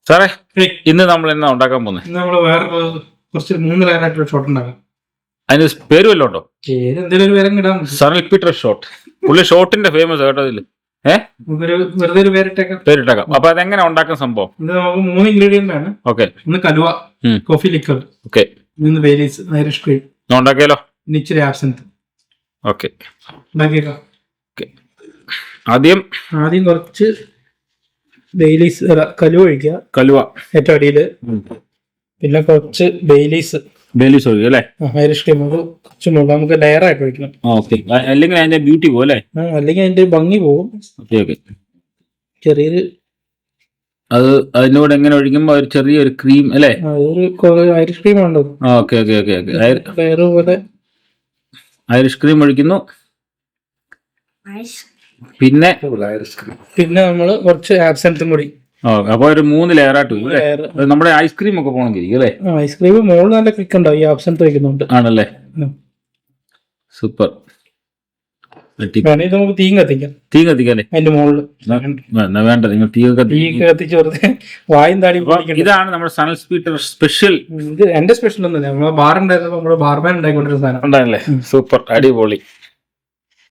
സാറേ ഇന്ന് നമ്മൾ എന്നാ ഉണ്ടാക്കാൻ പോകുന്നത്? ഇന്ന് നമ്മള് വേറെ കുറച്ച് 3 ലെയറായിട്ടുള്ള ഷോട്ട് ഉണ്ടാക്കാം. അതിന് പേര് വല്ലതും ഉണ്ടോ? പേര് എന്തെങ്കിലും ഒരു പേരും ഇടാം. Sanal Peter shot. പുള്ളി ഷോട്ടിന്റെ ഫേമസ് കേട്ടോ. ഇതില് വെറുതെ ഒരു പേരിട്ടേക്കാം. അപ്പൊ അതെങ്ങനെ ഉണ്ടാക്കുന്ന സംഭവം? ഇത് നമുക്ക് 3 ഇൻഗ്രീഡിയന്റ് ആണ്. ഓക്കെ. ഒന്ന് കലുവ, കോഫി ലിക്കർ, ഓക്കെ, ഇന്ന് ബേലീസ്, ഐറിഷ് ക്രീം. ഉണ്ടാക്കിയാലോ? ഇച്ചിരി ആബ്സെന്റ്. ഓക്കെ, ഉണ്ടാക്കിയേക്കാം. ആദ്യം കുറച്ച് ബേലീസ് കലുവ ഒഴിക്കുക. കലുവ ഏറ്റവും അടിയില്. പിന്നെ കുറച്ച് ബേലീസ് ഒഴിക്കും അല്ലേ? ഐറിഷ് ക്രീം കുറച്ച് നമുക്ക് ലെയർ ആയിട്ട് ഒഴിക്കണം. അല്ലെങ്കിൽ അതിന്റെ ബ്യൂട്ടി പോകും അല്ലേ? അല്ലെങ്കിൽ അതിന്റെ ഭംഗി പോകും. ചെറിയൊരു അത് അതിന്റെ കൂടെ എങ്ങനെ ഒഴിക്കുമ്പോ ഒരു ചെറിയൊരു ക്രീം അല്ലേ? ഐറിഷ് ക്രീം ഉണ്ടോ? ലെയർ പോലെ ഐറിഷ് ക്രീം ഒഴിക്കുന്നു. പിന്നെ നമ്മള് കുറച്ച് ആബ്സെന്റും കൂടി. അപ്പൊ ഒരു 3 ലെയറായിട്ട് നമ്മുടെ ഐസ്ക്രീം ഒക്കെ പോകണമെങ്കിൽ അല്ലേ? ഐസ്ക്രീം മോള് നല്ല ക്ലിക്ക് ഉണ്ടാവും ഈ ആബ്സെന്റ് വയ്ക്കുന്നുണ്ട്. ആണല്ലേ? സൂപ്പർ. വേണമെങ്കിൽ നമുക്ക് തീ കത്തിക്കാം. അതിന്റെ മുകളിൽ വേണ്ട, നിങ്ങൾ തീ കത്തിച്ച് വെറുതെ വായും താടി. ഇതാണ് നമ്മുടെ സനൽ പീറ്റർ സ്പെഷ്യൽ. ഇത് എന്റെ സ്പെഷ്യൽ ഒന്നുമില്ല, നമ്മളെ ബാറുണ്ടായിരുന്നു, നമ്മുടെ ബാർമാൻ ഉണ്ടായിക്കൊണ്ടിരുന്ന സാധനം. ഉണ്ടായിരുന്നല്ലേ? സൂപ്പർ, അടിപൊളി.